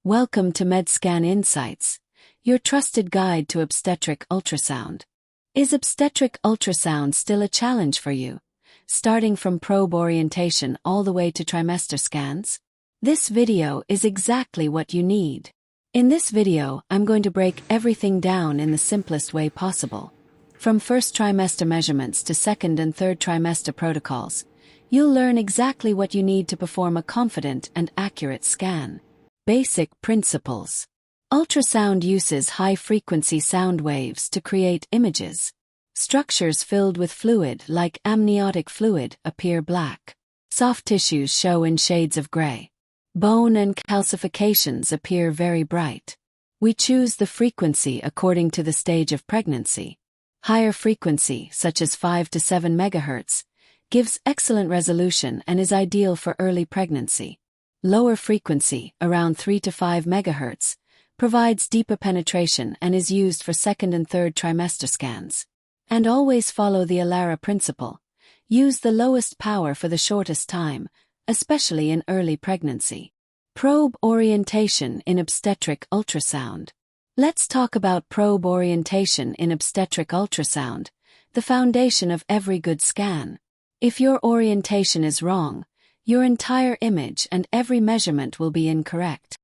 Welcome to MedScan Insights, your trusted guide to obstetric ultrasound. Is obstetric ultrasound still a challenge for you, starting from probe orientation all the way to trimester scans? This video is exactly what you need. In this video, I'm going to break everything down in the simplest way possible. From first trimester measurements to second and third trimester protocols, you'll learn exactly what you need to perform a confident and accurate scan. Basic principles. Ultrasound uses high-frequency sound waves to create images. Structures filled with fluid like amniotic fluid appear black. Soft tissues show in shades of gray. Bone and calcifications appear very bright. We choose the frequency according to the stage of pregnancy. Higher frequency, such as 5 to 7 MHz, gives excellent resolution and is ideal for early pregnancy. Lower frequency, around 3 to 5 MHz, provides deeper penetration and is used for second and third trimester scans. And always follow the Alara principle. Use the lowest power for the shortest time, especially in early pregnancy. Probe orientation in obstetric ultrasound. Let's talk about probe orientation in obstetric ultrasound, the foundation of every good scan. If your orientation is wrong, your entire image and every measurement will be incorrect.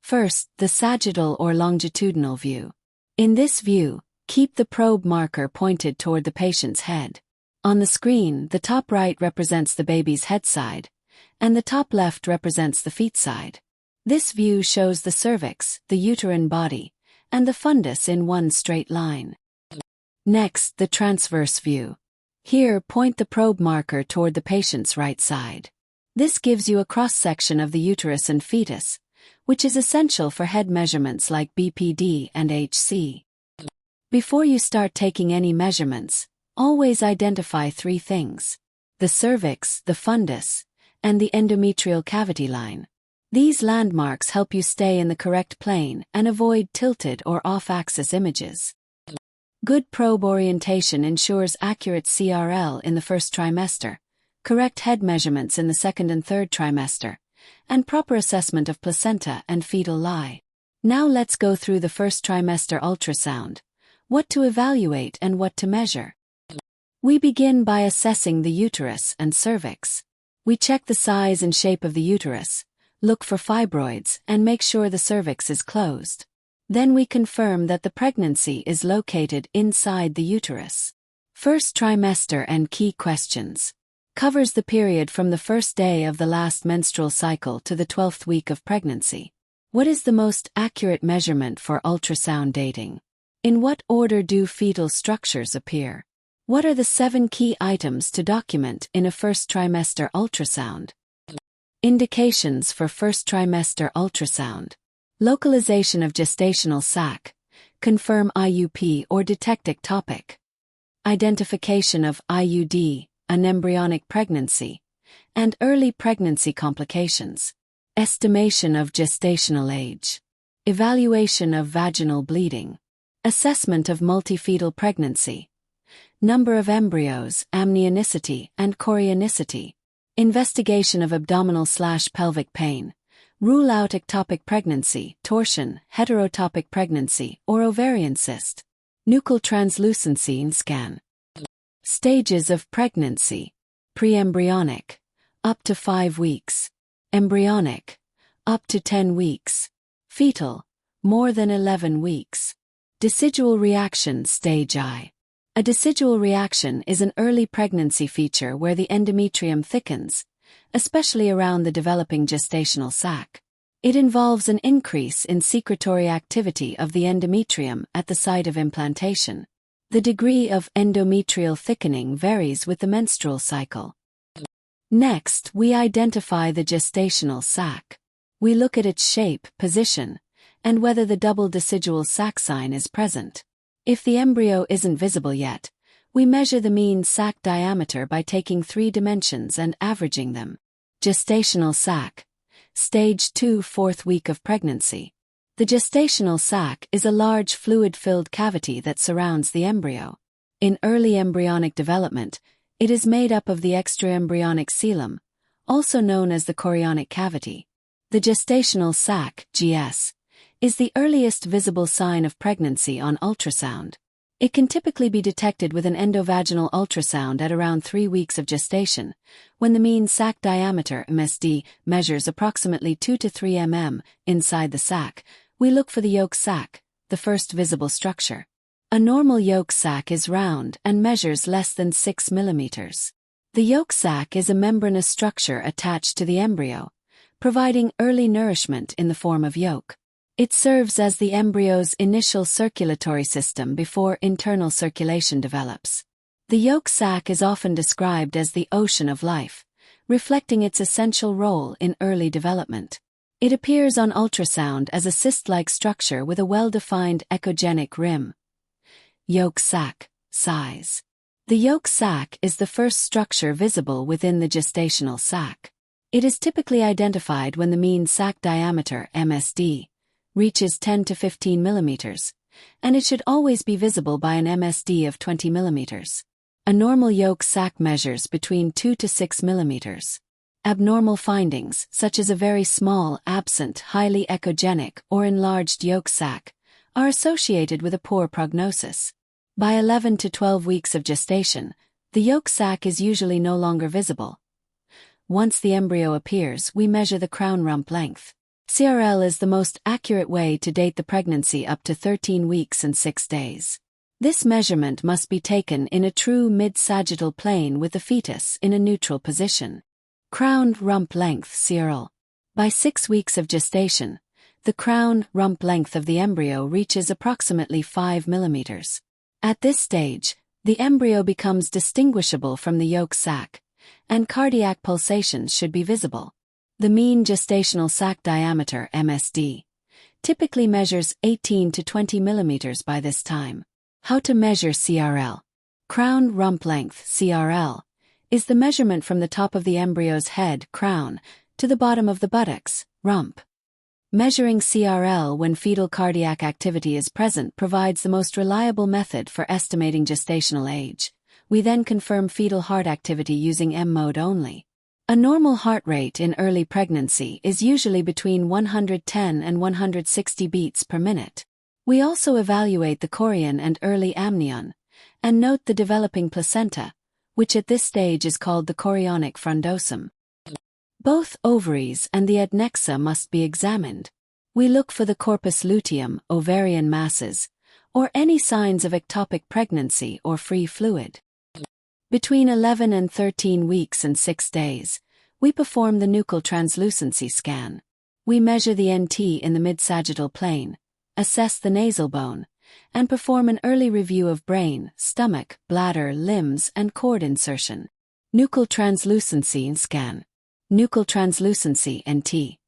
First, the sagittal or longitudinal view. In this view, keep the probe marker pointed toward the patient's head. On the screen, the top right represents the baby's head side, and the top left represents the feet side. This view shows the cervix, the uterine body, and the fundus in one straight line. Next, the transverse view. Here, point the probe marker toward the patient's right side. This gives you a cross-section of the uterus and fetus, which is essential for head measurements like BPD and HC. Before you start taking any measurements, always identify 3 things: the cervix, the fundus, and the endometrial cavity line. These landmarks help you stay in the correct plane and avoid tilted or off-axis images. Good probe orientation ensures accurate CRL in the first trimester, correct head measurements in the second and third trimester, and proper assessment of placenta and fetal lie. Now let's go through the first trimester ultrasound, what to evaluate and what to measure. We begin by assessing the uterus and cervix. We check the size and shape of the uterus, look for fibroids, and make sure the cervix is closed. Then we confirm that the pregnancy is located inside the uterus. First trimester and key questions. Covers the period from the first day of the last menstrual cycle to the 12th week of pregnancy. What is the most accurate measurement for ultrasound dating? In what order do fetal structures appear? What are the 7 key items to document in a first trimester ultrasound? Indications for first trimester ultrasound. Localization of gestational sac. Confirm IUP or detect ectopic. Identification of IUD, an embryonic pregnancy, and early pregnancy complications. Estimation of gestational age. Evaluation of vaginal bleeding. Assessment of multifetal pregnancy. Number of embryos, amnionicity and chorionicity. Investigation of abdominal/pelvic pain. Rule out ectopic pregnancy, torsion, heterotopic pregnancy, or ovarian cyst. Nuchal translucency scan. Stages of pregnancy. Pre-embryonic, up to 5 weeks. Embryonic, up to 10 weeks. Fetal, more than 11 weeks. Decidual reaction stage I. A decidual reaction is an early pregnancy feature where the endometrium thickens, especially around the developing gestational sac. It involves an increase in secretory activity of the endometrium at the site of implantation. The degree of endometrial thickening varies with the menstrual cycle. Next, we identify the gestational sac. We look at its shape, position, and whether the double decidual sac sign is present. If the embryo isn't visible yet, we measure the mean sac diameter by taking 3 dimensions and averaging them. Gestational sac. Stage 2, 4th week of pregnancy. The gestational sac is a large fluid-filled cavity that surrounds the embryo. In early embryonic development, it is made up of the extraembryonic coelom, also known as the chorionic cavity. The gestational sac, GS, is the earliest visible sign of pregnancy on ultrasound. It can typically be detected with an endovaginal ultrasound at around 3 weeks of gestation, when the mean sac diameter (MSD) measures approximately 2 to 3 mm inside the sac. We look for the yolk sac, the first visible structure. A normal yolk sac is round and measures less than 6 mm. The yolk sac is a membranous structure attached to the embryo, providing early nourishment in the form of yolk. It serves as the embryo's initial circulatory system before internal circulation develops. The yolk sac is often described as the ocean of life, reflecting its essential role in early development. It appears on ultrasound as a cyst-like structure with a well-defined echogenic rim. Yolk sac, size. The yolk sac is the first structure visible within the gestational sac. It is typically identified when the mean sac diameter (MSD) reaches 10 to 15 mm, and it should always be visible by an MSD of 20 mm. A normal yolk sac measures between 2 to 6 mm. Abnormal findings, such as a very small, absent, highly echogenic, or enlarged yolk sac, are associated with a poor prognosis. By 11 to 12 weeks of gestation, the yolk sac is usually no longer visible. Once the embryo appears, we measure the crown rump length. CRL is the most accurate way to date the pregnancy up to 13 weeks and 6 days. This measurement must be taken in a true mid-sagittal plane with the fetus in a neutral position. Crown rump length CRL. By 6 weeks of gestation, the crown rump length of the embryo reaches approximately 5 mm. At this stage, the embryo becomes distinguishable from the yolk sac, and cardiac pulsations should be visible. The mean gestational sac diameter (MSD) typically measures 18 to 20 mm by this time. How to measure CRL? Crown rump length (CRL) is the measurement from the top of the embryo's head (crown) to the bottom of the buttocks (rump). Measuring CRL when fetal cardiac activity is present provides the most reliable method for estimating gestational age. We then confirm fetal heart activity using M mode only. A normal heart rate in early pregnancy is usually between 110 and 160 beats per minute. We also evaluate the chorion and early amnion, and note the developing placenta, which at this stage is called the chorionic frondosum. Both ovaries and the adnexa must be examined. We look for the corpus luteum, ovarian masses, or any signs of ectopic pregnancy or free fluid. Between 11 and 13 weeks and 6 days, we perform the nuchal translucency scan. We measure the NT in the mid-sagittal plane, assess the nasal bone, and perform an early review of brain, stomach, bladder, limbs, and cord insertion. Nuchal translucency scan. Nuchal translucency (NT)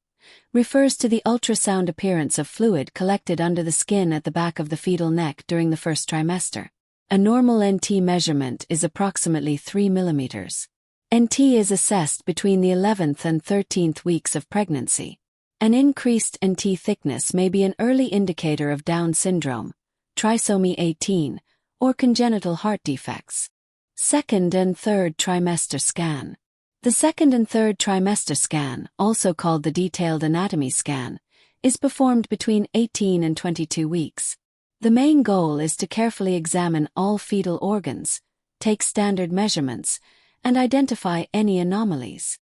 refers to the ultrasound appearance of fluid collected under the skin at the back of the fetal neck during the first trimester. A normal NT measurement is approximately 3 mm. NT is assessed between the 11th and 13th weeks of pregnancy. An increased NT thickness may be an early indicator of Down syndrome, trisomy 18, or congenital heart defects. Second and third trimester scan. The second and third trimester scan, also called the detailed anatomy scan, is performed between 18 and 22 weeks. The main goal is to carefully examine all fetal organs, take standard measurements, and identify any anomalies.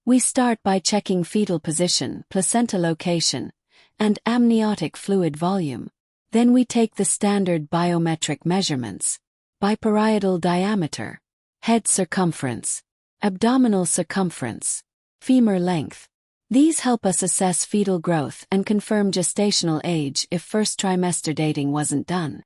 We start by checking fetal position, placenta location, and amniotic fluid volume. Then we take the standard biometric measurements: biparietal diameter, head circumference, abdominal circumference, femur length. These help us assess fetal growth and confirm gestational age if first trimester dating wasn't done.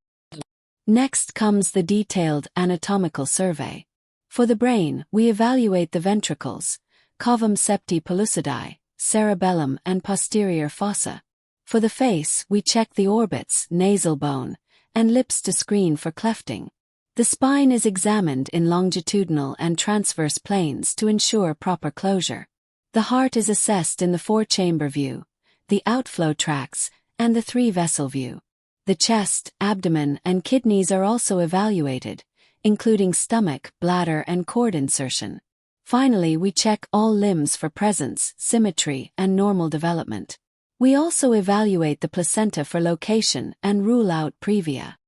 Next comes the detailed anatomical survey. For the brain, we evaluate the ventricles, cavum septi pellucidai, cerebellum, and posterior fossa. For the face, we check the orbits, nasal bone, and lips to screen for clefting. The spine is examined in longitudinal and transverse planes to ensure proper closure. The heart is assessed in the 4-chamber view, the outflow tracts, and the 3-vessel view. The chest, abdomen, and kidneys are also evaluated, including stomach, bladder, and cord insertion. Finally, we check all limbs for presence, symmetry, and normal development. We also evaluate the placenta for location and rule out previa.